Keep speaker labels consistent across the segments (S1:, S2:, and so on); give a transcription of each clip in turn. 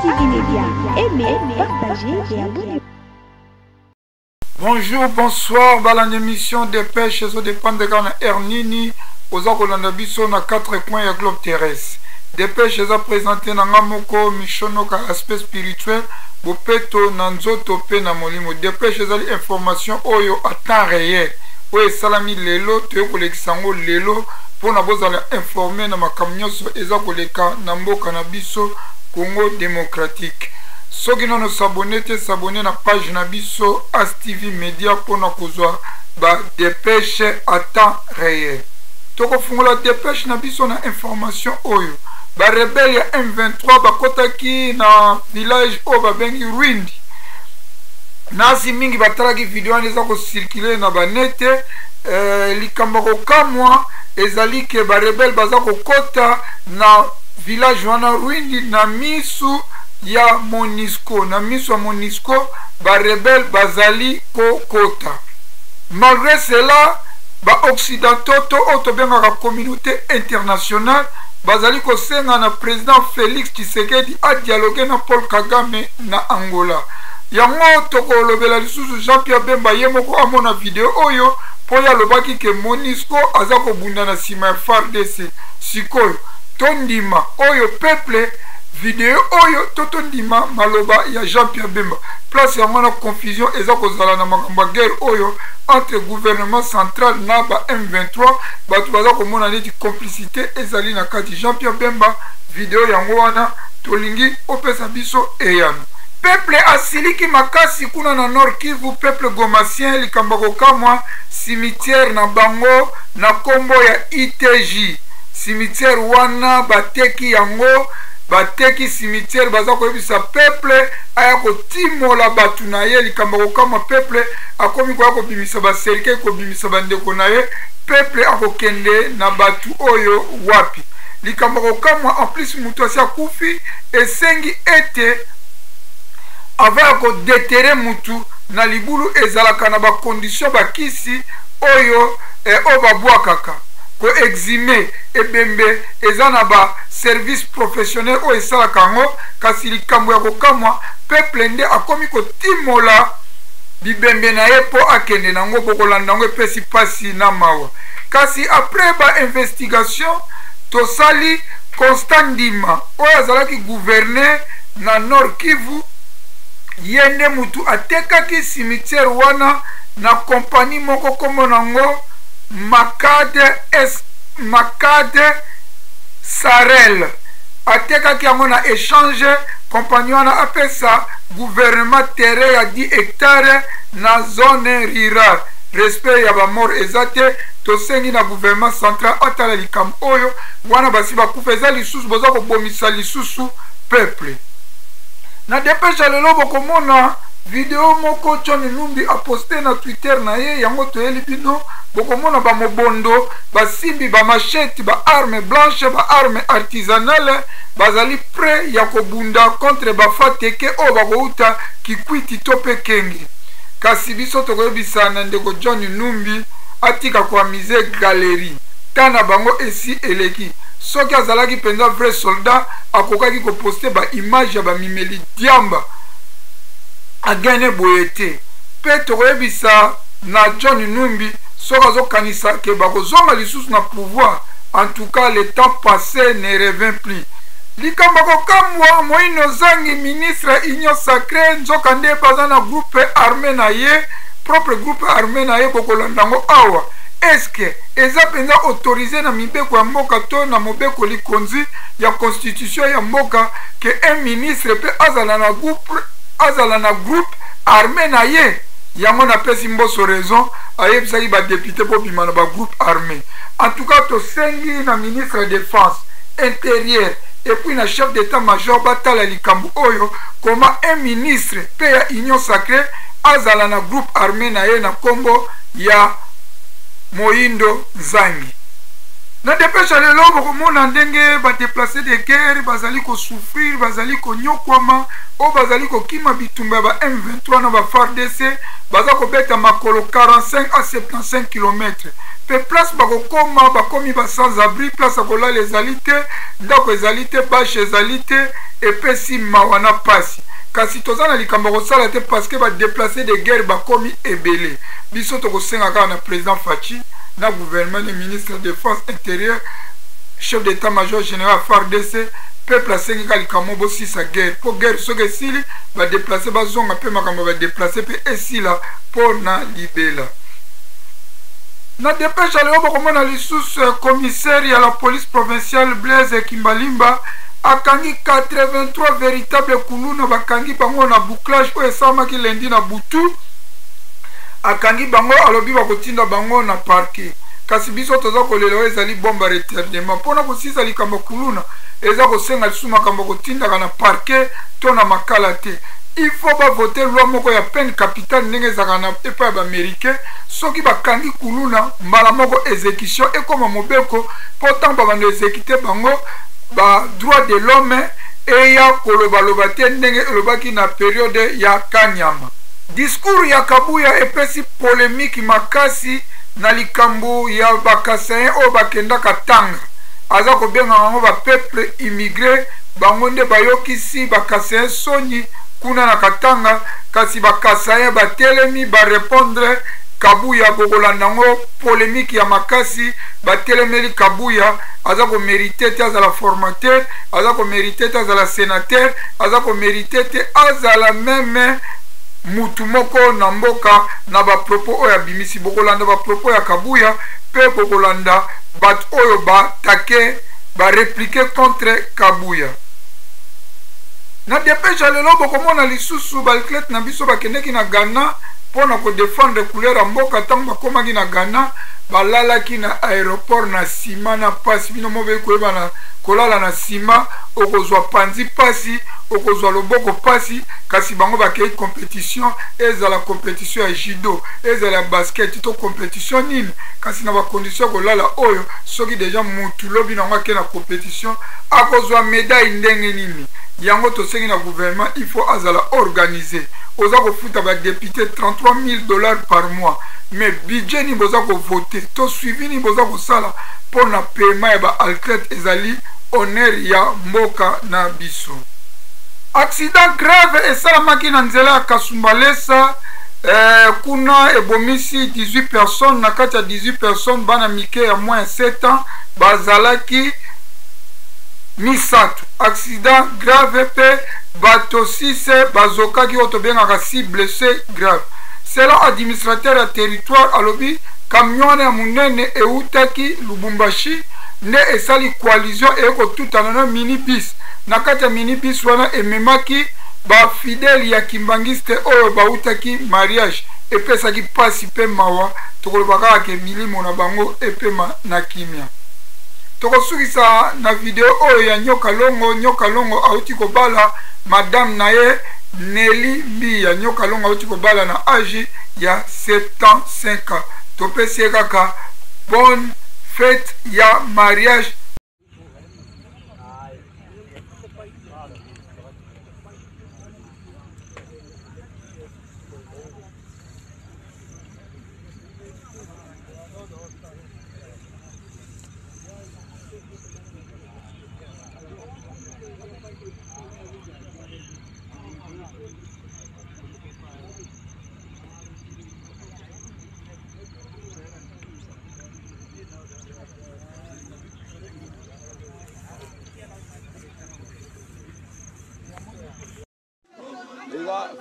S1: ASTV Média. Aimez, partagez et abonnez-vous.
S2: Bonjour, bonsoir, dans l'émission Dépêche au dépend de Ghana Ernini, aux Akolanabiso na 4 coins du globe terrestre. Dépêche est présenté dans Ngamoko, Michonoka, aspect spirituel, Bopeto, Nanzoto, Pena Molimo. Dépêche est information oyo à temps réel. Oye salami lelo, tuyo koleksango lelo, pour na bozala informer na makamnyoso eza koleka na mboka na biso Congo démocratique. Soki nono s'abonner na page na biso ASTV Media pour na kozwa ba dépêche à temps réel. Toko fungola dépêche na biso na information oyo. Ba rebelle ya M23 bakotaki na village o babengi Rwindi. Nasi mingi batalaki video eza ko circuler na banete likamba ko kamwa ezali ke ba rebelle baza ko kota na village wana Rwindi na misu ya Monisco. Na misu ya Monisco ba rebelle bazali ko kota. Malgré cela ba occidentaux to otobenga la communauté internationale bazali ko senga na président Félix Tshisekedi a dialoguer na Paul Kagame na Angola. Yango toko lobela lisusu Jean-Pierre Bemba yemoko amona video oyo po ya lobaki ke Monisco aza ko bunda na sima ya FARDC. Sikoyo tondima oyo peuple video oyo totondima maloba ya Jean-Pierre Bemba. Place yango na confusion eza kozala na makambo guerre oyo entre gouvernement central na ba M23 batu baza komona neti complicité ezali na kati. Jean-Pierre Bemba video yango wana tolingi opesa biso eyano. Peuple asiliki makasi kuna na Nord Kivu, peuple gomasien likambako kamwa cimetière na bango na kombo ya ITJ. Cimetière wana bateki yango, bateki cimetière baza koyebisa peuple aya kotimola batu na ye likambako kamwa peuple akomi koya kobimisa baserike kobimisa bandeko na ye peuple akokende na batu oyo wapi likambako kamwa en plus mutu asi akufi esengi ete avant ko déterrer mutu na libulu ezalaka na ba condition bakisi oyo o babwakaka ko exime ebembe ezana ba service professionnel o esalaka ngo kasi likambo ya kokamwa peuple nde akomi ko timola bibembe na ye po akende nango bokolanda ngo epesi pasi na mawa. Kasi après ba investigation tosali Constant Ndima oyo azalaki gouverner na Nord Kivu yende mutu atekaki cimetière wana na compagnie moko kombo nango Makade Sarel atekaki yango na échange compagnie wana apesa gouvernement terrain ya 10 hectares na zone rurale. Respect ya ba mort ezate tosengi na gouvernement central atala likambo oyo wana basi bakufa eza lisusu boza kobomisa lisusu peuple. Na dépêche lelo bokomona video moko John Numbi a posté na Twitter na ye yango toyeli bino bokomona ba mobondo basimbi ba machette ba arme blanche ba arme artisanale bazali prêt ya kobunda contre ba fateke o bakouta kikwiti tope kengi. Kasi biso tokoyebisa na ndeko John Numbi atika kwa mise galerie tana bango esi eleki. Soki azalaki penza vrai soldat akokaki ko poster ba image ya ba mimeli diamba agane boyete pe tokoyebisa na John Numbi soki azokanisa ke bakozonga lisusu na pouvoir. En tout cas le temps passé ne revient plus. Likambako kamwa Moïno Zangi ministre Union Sacrée nzoka nde baza na groupe armé na ye propre groupe armé na ye bokolandango awa. Est-ce que eza penza autorisé na mibeko ya mboka to na mobeko likonzi ya constitution ya mboka ke un ministre pe azala na groupe armé na ye yango na pesi mboso raison ayebisaki ba député po bima na ba groupe armé. En tout cas tosengi na ministre de défense intérieur et puis na chef d'état-major batala likambo oyo comment un ministre pe ya Union Sacrée azala na groupe armé na ye na kombo ya Moïndo Zangi. Na dépêche lelo bokomona ndenge ba déplacer de guerre bazali ko souffrir bazali ko nyokwama o bazali ko kima bitumba ba M23 na ba FARDC baza ko beta makolo 45 à 75 km. Pe place bakokoma bakomi ba sans abri place akola les alités ndako ezalité bâche ezalité epesi mawa na pasi kasi toza na likambo kosala te parce que badeplace de guerre bakomi ebele biso tokosenga kaka na président Faci na gouvernement de ministre de défense intérieure chef d'état-major général FARDC peuple asengi ka likambo bosisa guerre po guerre soki esili badeplace bazonga mpe makambo badeplace mpe esila mpo na libela na dépêche aleo bokomona lisusu commissaire ya la police provinciale Blaise Kimbalimba akangi 83 véritable kuluna bakangi bango na bouclage oyo esalamaki lendi na butu akangi bango alobi bakotinda bango na parquet kasi biso toza kolela oyo ezali bomba retardement mpona kosisa likambo kuluna eza kosenga lisusu makambo kotindaka na parquet to na makala te il faut bavote loi moko ya peine capitale ndenge ezalaka na epai ya baaméricain soki bakangi kuluna mbala moko exécution ekoma mobeko mpo ntango babando exécute bango droit de l'homme eya kolobaloba te ndenge elobaki na periode ya Kanyama. Discours ya Kabuya epesi polémique makasi na likambo ya bakasayen oyo bakendaka Tanga aza kobenga bango bapeuple immigré bango nde bayokisi bakasayen soni kuna na Katanga kasi bakasayen batelemi barépondre Kabuya bokolanda ngo polémique ya makasi batelemeli Kabuya aza ko mérité te azala formateur aza ko mérité te azala sénateur aza ko mérité te azala même mutu moko na mboka na ba propos oyo abimisi bokolanda ba propos ya Kabuya pe bokolanda bat oyo ba take ba répliquer contre Kabuya na dépêche lelo bokomona lisusu balclette na biso bakendeki na Ghana pona ko défendre couleur ya mboka tango bakomaki na Ghana balalaki na aéroport na sima na pasi bino mobe koyeba na kolala na sima okozwa panzi pasi okozwa loboko pasi kasi bango bakei compétition ezala compétition ya judo ezala basket to compétition nini kasi na bacondition kolala oyo soki deja mutu lobi nango ake na compétition akozwa médaille ndenge nini yango tosengi na gouvernement il faut azala organisé oza kofuta badepute $33,000 par mois mais budget ni boza kovote to suivi ni boza kosala mpo na paiement ya baalcrete ezali honneur ya mboka na biso accident grave esalamaki na nzela ya Kasumbalesa kuna ebomisi 18 personnes na kati ya 18 personnes bana mike ya moins ya 7 ans bazalaki misato accident grave pe bato 6 bazokaki oyo tobengaka 6 blessés grave selon administrateur ya territoire alobi camion ya munene eutaki Lubumbashi nde esali coalition ekotutana na minibus na kati ya minibus wana ememaki bafidele ya kimbangiste oyo bautaki mariage epesaki pasi pe mawa tokoloba kaka ke milimo na bango epema na kimia tokosukisa na video oyo ya Nyoka Longo auti kobala madame na ye Nelly Mbiya Nyoka Longo auti kobala na âge ya 75 ans topesi kaka bonne fête ya mariage.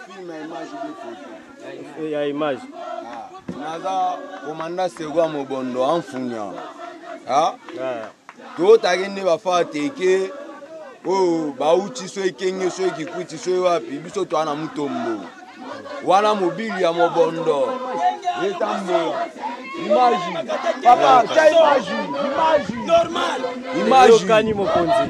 S3: Film à image de photo.
S4: Il y a image.
S3: Naza commandant Segwa Mobondo en Funya. Ah. To tagende ba fa teke. Oh, ba uti so ekenge so ekikuti so wapi biso to ana mutombo. Wana mobili ya Mobondo. Etambo. Image. Papa, ta image. Image. Normal. Image.
S4: Kani mokonzi.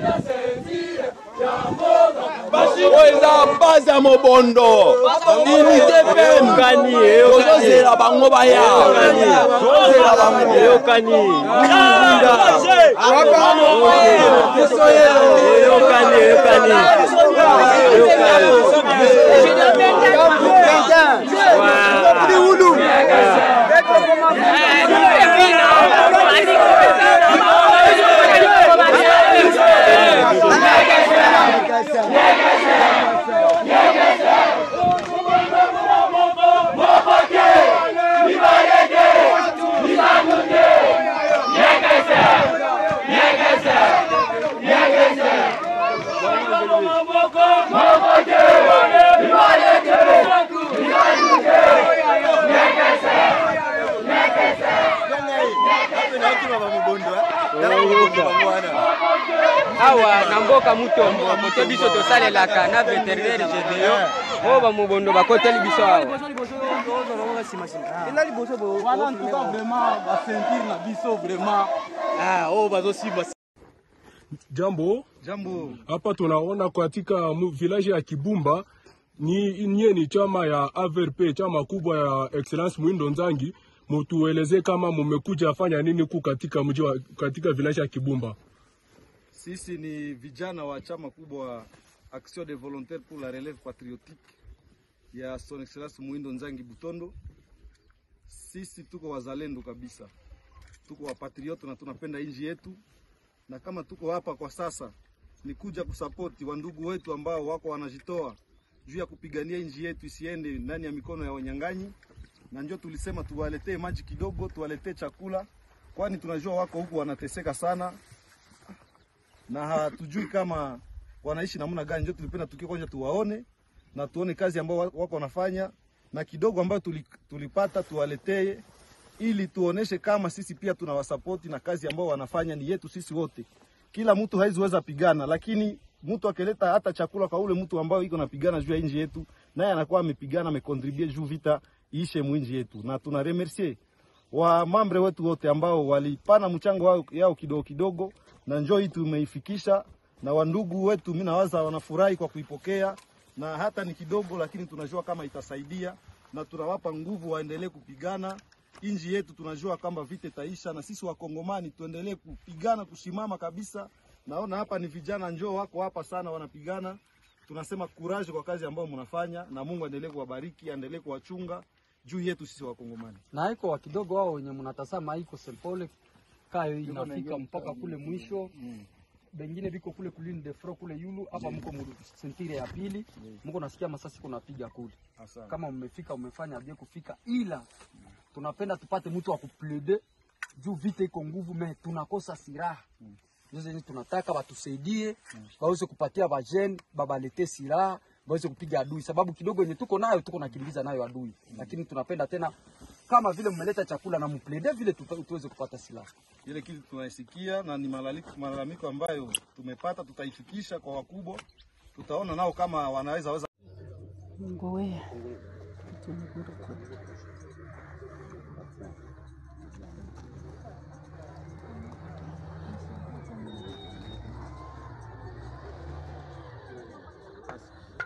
S3: Oza base ya Mobondo unité peine
S4: kani
S3: ozozela bango baya ozozela bango
S4: yokani
S3: yokani
S4: awa na mboka Mutombo kote biso tosalelaka na vétérinaire Gédéon oyo bamubondo bakoteli biso awa
S5: Jambo. Hapa tunaona katika village ya Kibumba ni chama ya AVRP, chama kubwa ya Excellence Muindo Nzangi. Mutueleze kama mumekuja afanya nini katika village ya Kibumba.
S6: Sisi ni vijana wa chama kubwa Action des Volontaires pour la Relève Patriotique ya Son Excellence Muindo Nzangi Butondo. Sisi tuko wazalendo kabisa, tuko wa patriote na tunapenda nchi yetu, na kama tuko hapa kwa sasa ni kuja kusapoti wandugu wetu ambao wako wanajitoa juu ya kupigania nchi yetu isiende ndani ya mikono ya wanyang'anyi, na njoo tulisema tuwaletee maji kidogo, tuwaletee chakula, kwani tunajua wako huku wanateseka sana na hatujui kama wanaishi namna gani. Njoo tulipenda tukikoja tuwaone na tuone kazi ambao wako wanafanya, na kidogo ambayo tulipata tuwaletee ili tuoneshe kama sisi pia tunawasapoti na kazi ambao wanafanya ni yetu sisi wote. Kila mtu haiziweza pigana, lakini mtu akileta hata chakula kwa ule mtu ambao iko napigana juu ya nchi yetu, naye anakuwa amepigana, amecontribute juu vita iishe mwinji yetu. Na tuna remercier wa mambre wetu wote ambao walipana mchango yao kidogo kidogo, na njoo hii tumeifikisha, na wandugu wetu mimi nawaza wanafurahi kwa kuipokea, na hata ni kidogo lakini tunajua kama itasaidia, na tunawapa nguvu waendelee kupigana nchi yetu. Tunajua kama vita itaisha, na sisi wakongomani tuendelee kupigana, kusimama kabisa. Naona hapa ni vijana njoo wako hapa sana wanapigana. Tunasema courage kwa kazi ambayo mnafanya, na Mungu aendelee kuwabariki, aendelee kuwachunga juu yetu sisi wakongomani.
S7: Na iko wa kidogo wao wenye mnatazama iko Sempole kayo inafika mpaka kule mwisho. Bengine biko kule kulini de fro kule yulu hapa mko mu sentire ya pili. Mko nasikia masasi kuna piga kule. Kama mmefika umefanya bien kufika, ila tunapenda tupate mtu wa kuplede juu vita iko nguvu, me tunakosa silaha. Ndio tunataka watusaidie waweze kupatia vajeni babalete silaha waweze kupiga adui, sababu kidogo yenye tuko nayo tuko nakimbiza nayo adui. Lakini tunapenda tena kama vile mmeleta chakula na mplede vile tuweze kupata silaha.
S6: Ile kitu tunaisikia na ni malalamiko ambayo tumepata, tutaifikisha kwa wakubwa. Tutaona nao kama wanaweza
S8: ngowe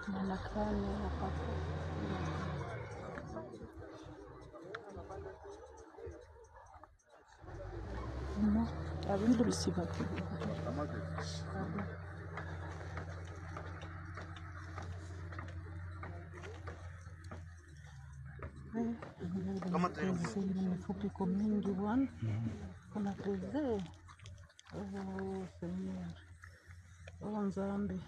S8: Manakane hapa. Avindo lisiba tu. Kama mifupi kwa mingi bwana. Kuna teze. Senhor. Nzambe.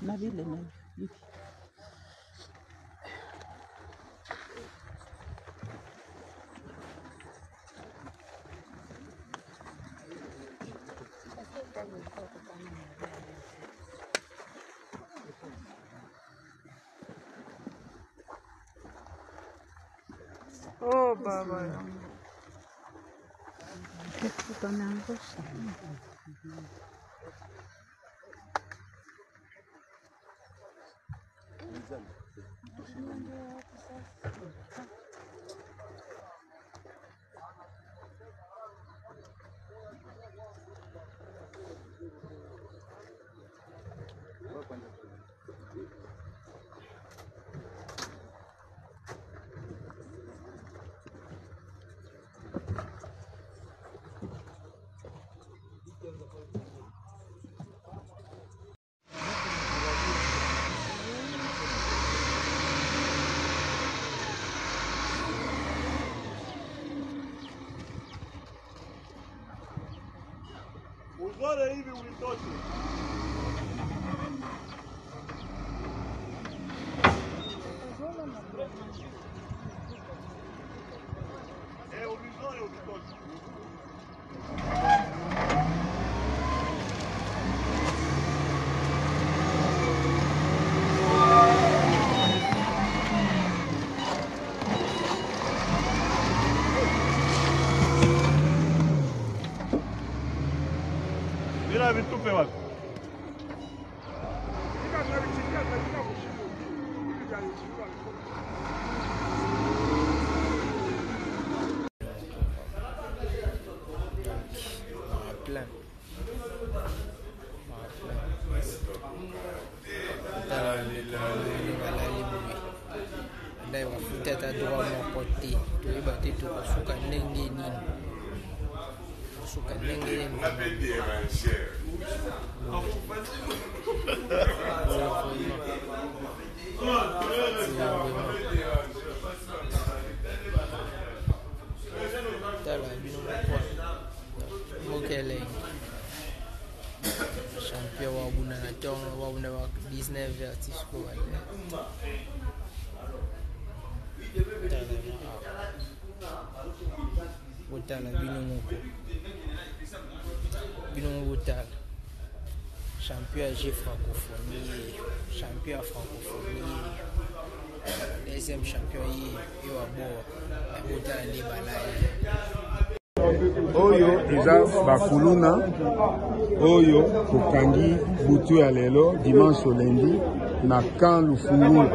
S8: Na vile na hivi. Oh baba yangu. Tutameangusha.
S9: Uzore hivi ulitoshe. Ulizore ulitoshe. Bila vitupe wapi?
S10: Champion wa buna na tono wa buna wa 19 artistes ko wale. Butala bino moko. Bino butala. Champion à G francophonie, champion à francophonie. Deuxième champion yi wa bo. Butala ni balai.
S11: Oyo eza bakuluna oyo tokangi butu ya lelo dimanche au lundi na camp Lufungula.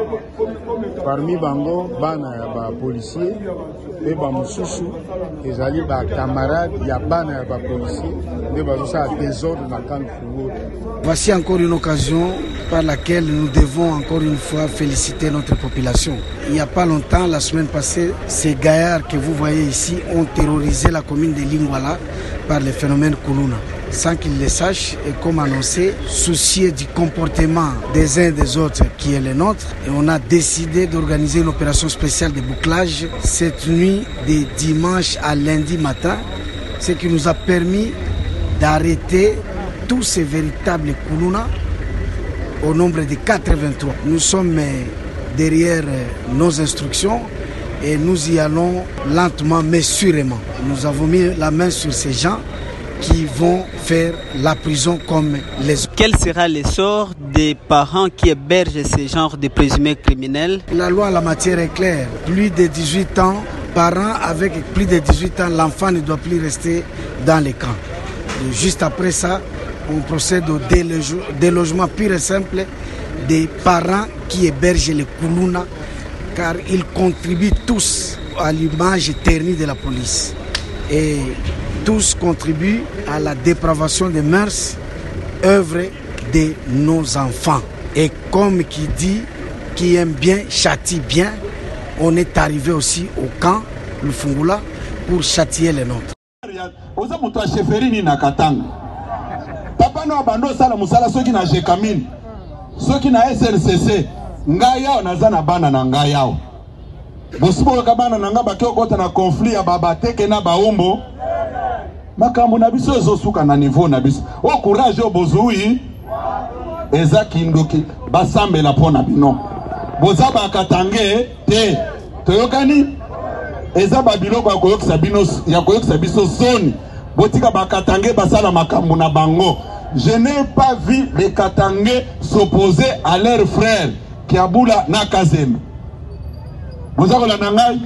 S11: Parmi bango bana ya ba policier et ba mususu ezali ba camarades ya bana ya ba policier nde bazosala désordre na camp Lufungula.
S12: Voici encore une occasion par laquelle nous devons encore une fois féliciter notre population. Il n'y a pas longtemps, la semaine passée, ces gaillards que vous voyez ici ont terrorisé la commune de Lingwala par le phénomène Kuluna. Sans qu'ils le sachent, et comme annoncé, soucieux du comportement des uns et des autres qui est le nôtre, et on a décidé d'organiser une opération spéciale de bouclage cette nuit de dimanche à lundi matin, ce qui nous a permis d'arrêter tous ces véritables Kuluna au nombre de 83. Nous sommes derrière nos instructions et nous y allons lentement mais sûrement. Nous avons mis la main sur ces gens qui vont faire la prison comme les autres.
S13: Quel sera le sort des parents qui hébergent ce genre de présumés criminels?
S12: La loi en la matière est claire. Plus de 18 ans, parents avec plus de 18 ans, l'enfant ne doit plus rester dans les camps. Et juste après ça, on procède au délogement pur et simple des parents qui hébergent les Kuluna, car ils contribuent tous à l'image ternie de la police. Et tous contribuent à la dépravation des mœurs, œuvre de nos enfants. Et comme qui dit, qui aime bien, châtie bien, on est arrivé aussi au camp Lufungula pour châtier les nôtres.
S14: Papa no abando sala musala soki na Jekamine soki na SLCC ngaya naza na bana na ngaya bosibo ka bana na ngaba ke okota na conflit ya babateke na baumbo makambo na biso ezosuka na niveau na biso o courage o bozui eza kindoki basambela pona bino boza bakatange te toyokani eza babiloko ya koyokisa bino ya koyokisa biso soni botika bakatange basala makambo na bango. Je n'ai pas vu les Katangais s'opposer à leurs frères Kiabula na Kazem. Bozako la nangai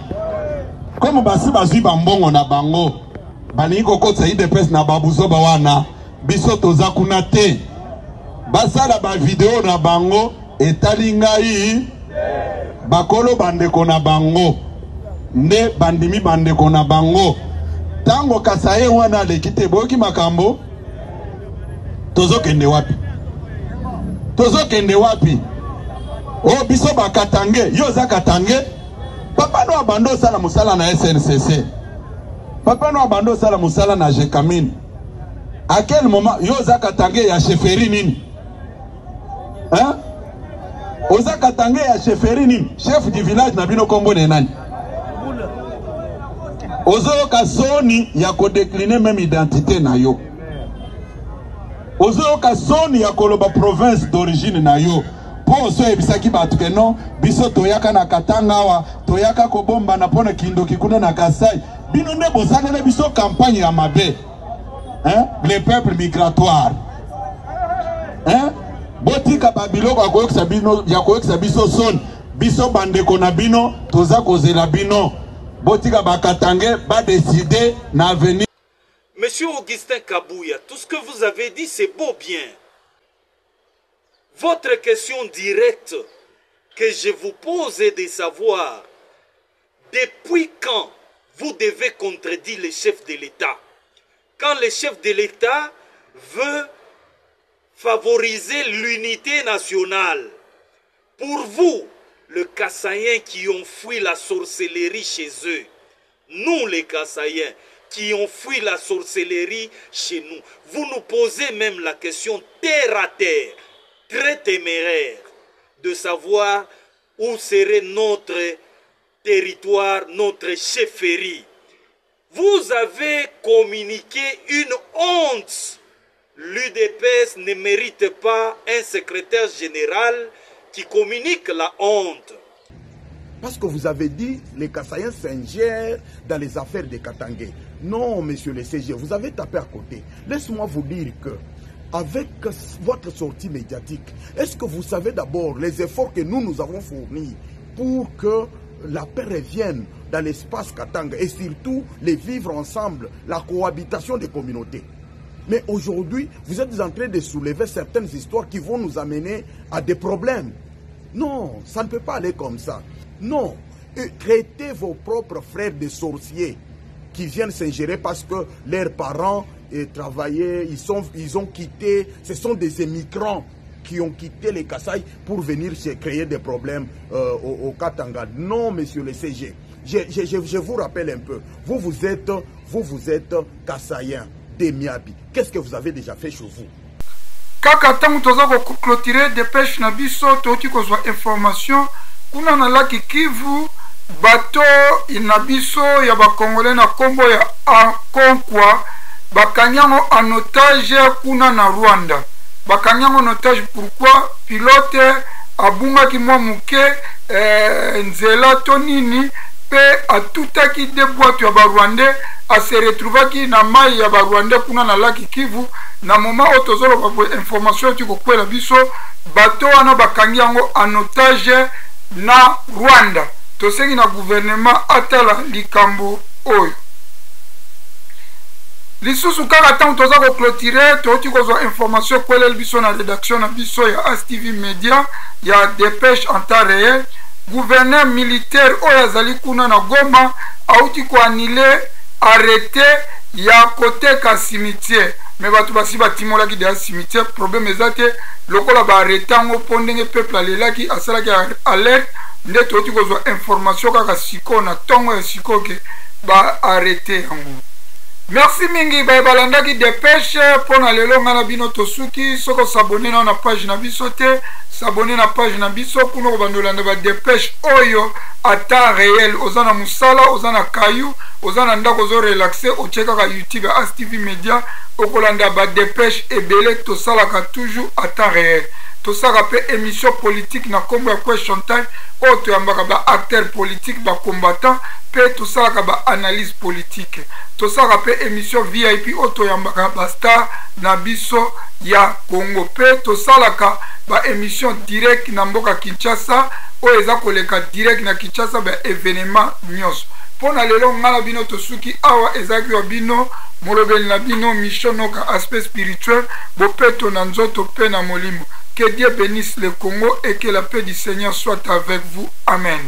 S14: comme basi bazui bambongo na bango baniko kotsa IDPS na babuzo bawana biso toza kuna te basala ba video na bango etalingai bakolo bandeko na bango nde bandimi bandeko na bango tango kasaye wana lekite boki makambo tozo kende wapi o biso bakatange yo za katange papa no abando sala musala na SNCC papa no abando sala musala na Jekamine à quel moment yo za katange ya chefferie nini hein o za katange ya chefferie nini chef du village na bino kombo ne nani ozo kasoni ya ko décliner même identité na yo ozo kasoni ya koloba province d'origine na yo po so ebisaki batu ke non biso toyaka na Katanga wa toyaka ko bomba na pona kindoki kuna na Kasai bino nde bosanele biso campagne ya mabe hein les peuples migratoires hein botika babiloko akoyokisa bino ya koyokisa biso son biso bandeko na bino toza kozela bino botika bakatange ba décider na avenir.
S15: Monsieur
S9: Monsieur Augustin Kabouya, tout ce que vous avez dit, c'est beau bien. Votre question directe que je vous pose est de savoir depuis quand vous devez contredire le chef de l'État. Quand le chef de l'État veut favoriser l'unité nationale. Pour vous, les Kassaïens qui ont fui la sorcellerie chez eux, nous les Kassaïens qui ont fui la sorcellerie chez nous, vous nous posez même la question terre à terre, très téméraire, de savoir où serait notre territoire, notre chefferie. Vous avez communiqué une honte. L'UDPS ne mérite pas un secrétaire général qui communique la honte.
S14: Parce que vous avez dit les Kassaïens s'ingèrent dans les affaires de Katangé. Non, monsieur le CG, vous avez tapé à côté. Laisse-moi vous dire que, avec votre sortie médiatique, est-ce que vous savez d'abord les efforts que nous avons fournis pour que la paix revienne dans l'espace Katanga et surtout les vivre ensemble, la cohabitation des communautés? Mais aujourd'hui, vous êtes en train de soulever certaines histoires qui vont nous amener à des problèmes. Non, ça ne peut pas aller comme ça. Non, traitez vos propres frères de sorciers qui viennent s'ingérer parce que leurs parents travaillaient, ils ont quitté, ce sont des émigrants qui ont quitté les Kasaï pour venir se créer des problèmes au Katanga. Non, monsieur le CG, je vous rappelle un peu, vous êtes Kassaïen de Miabi. Qu'est-ce que vous avez déjà fait chez vous?
S2: Kaka tangu toza ko clôturer dépêche na biso toti ko zwa information kuna na laki Kivu bato ina biso ya ba Congolais na kombo ya Konkwa bakanyango en otage kuna na Rwanda. Bakanyango en otage pourquoi pilote abunga ki mwa muke nzela tonini pe atutaki de boîte ya ba Rwandais a se retrouvaki na mai ya ba Rwandais kuna na laki Kivu na moment otozolo ba information tu ko kwela biso bato wana bakangi yango en otage na Rwanda. Tosengi na gouvernement atala likambo oyo. Lisusu kaka tangu toza ko clôturer toti ko zo information kwela biso na rédaction na biso ya ASTV Media ya dépêche en temps réel. Gouverneur militaire oyo azali kuna na Goma auti ko annuler arrêté ya côté ka cimetière. Mais batu basi batimola ki de cimetière problème ezate lokola ba arrêté ngo pondenge peuple alelaki asalaki alerte nde toti ko zo information kaka siko na tongo ya siko ke ba arrêté yango. Merci mingi ba balanda ki dépêche pona lelo ngana bino tosuki soko s'abonner na page na biso te s'abonner na page na biso kuno bandola na ba dépêche oyo à temps réel ozana musala ozana kayu ozana ndako zo relaxer o cheka ka YouTube ASTV Media okolanda ba dépêche ebele to salaka toujours à temps réel to saka pe émission politique na kombo ya question time o to yambaka ba acteur politique ba combattant pe to salaka ba analyse politique to saka pe émission VIP o to yambaka ba star na biso ya Congo pe to salaka ba émission direct na mboka Kinshasa o eza koleka direct na Kinshasa ba événement nyonso pona lelo ngala bino tosuki awa ezaki wa bino molobeli na bino mishonoka aspect spirituel bopeto na nzoto pe na molimo. Que Dieu bénisse le Congo et que la paix du Seigneur soit avec vous. Amen.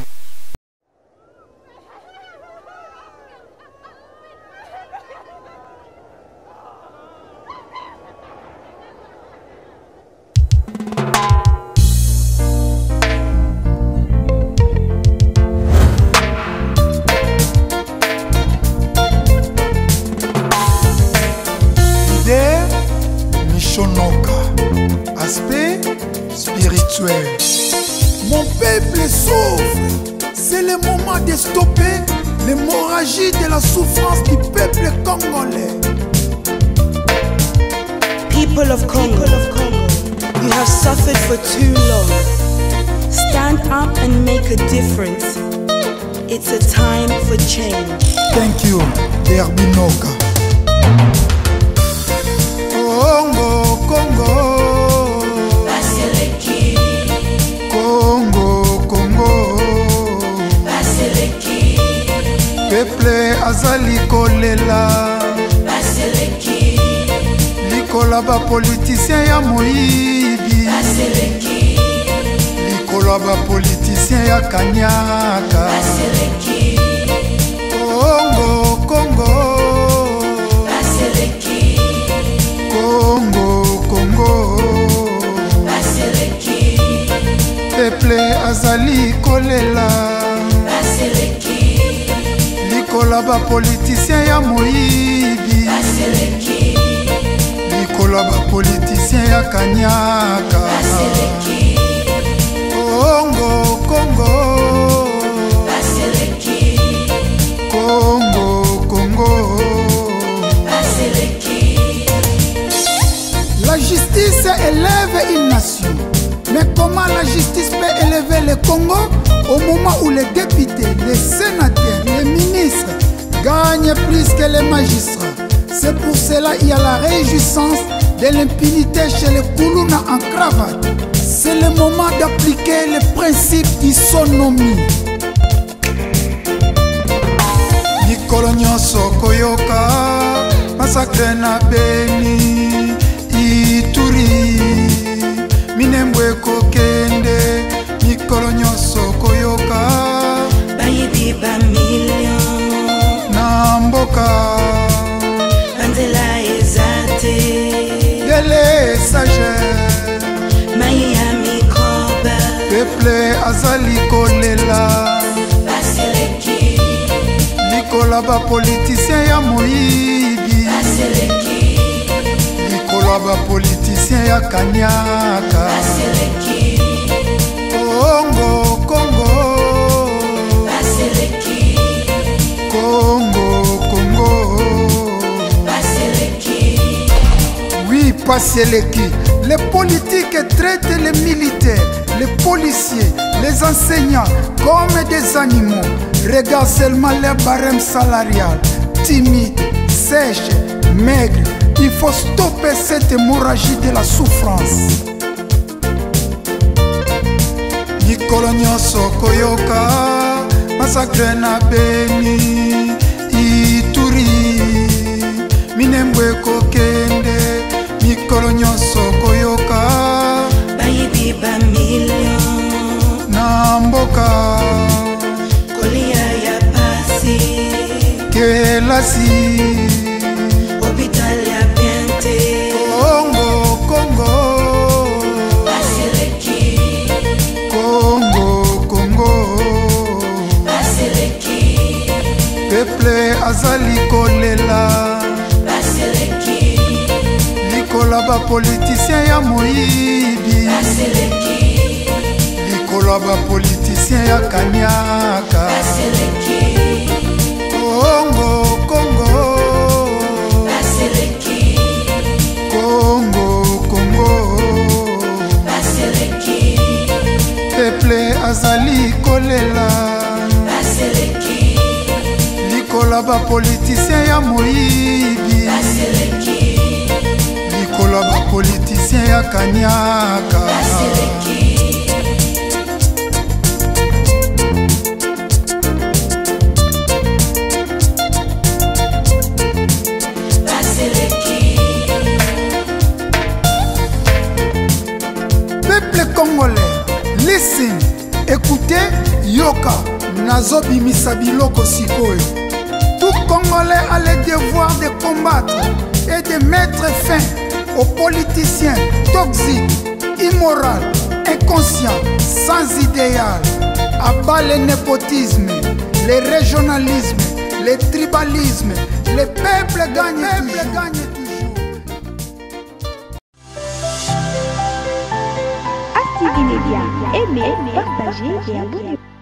S15: Aspect spirituel. Mon peuple souffre. C'est le moment de stopper l'hémorragie de la souffrance du peuple congolais.
S16: People of Congo, you have suffered for too long. Stand up and make a difference. It's a time for change.
S15: Thank you, Derbinoka. Congo, Congo. Peuple azali kolela Likola ba politicien ya moyibi Likola ba politicien ya kanyaka Congo, Congo Congo, Congo Peuple azali kolela Likola ba politicien ya moyibi Likola ba politicien ya kanyaka Congo, Congo Congo, Congo La justice élève une nation. Mais comment la justice peut élever le Congo au moment où les députés, les sénateurs, les ministres gagnent plus que les magistrats? C'est pour cela qu'il y a la réjouissance de l'impunité chez les Koulouna en cravate. C'est le moment d'appliquer le principe d'isonomie. Nikolo nyonso koyoka massacre na Beni Ituri Minembwe kokende Nikolo nyonso koyoka
S16: bayibi ba million
S15: na mboka
S16: Andela ezate
S15: Dele sage
S16: Maya mikoba
S15: Peuple azali kolela Likola ba politicien ya moyibi Likola ba politicien ya kanyaka Congo, Congo Congo, Congo Oui, Passeleki. Les politiques traitent les militaires, les policiers, les enseignants comme des animaux. Regarde seulement les barèmes salariales, timides, sèches, maigres. Il faut stopper cette hémorragie de la souffrance. Nikolo nyonso koyoka massacre na Beni Ituri Minembwe kokende Nikolo nyonso koyoka
S16: bayibi ba million
S15: na mboka
S16: kolia ya pasi
S15: kelasi
S16: hôpital ya biente
S15: Congo, Congo
S16: Baseleki
S15: Congo, Congo
S16: Baseleki
S15: Peuple azali kolela
S16: Baseleki
S15: Likola ba politicien ya moyibi Likola ba politicien ya kanyaka Congo, Congo Congo, Congo Peuple azali kolela Likola ba politicien ya moyibi Likola ba politicien ya kanyaka Peuple congolais, listen, écoutez, yoka, nazobimisa biloko sikoyo. Tout Congolais a le devoir de combattre et de mettre fin aux politiciens toxiques, immoraux, inconscients, sans idéal. À bas le népotisme, le régionalisme, le tribalisme, le peuple gagne toujours.
S1: Active Média, aimez, partagez et abonnez-vous.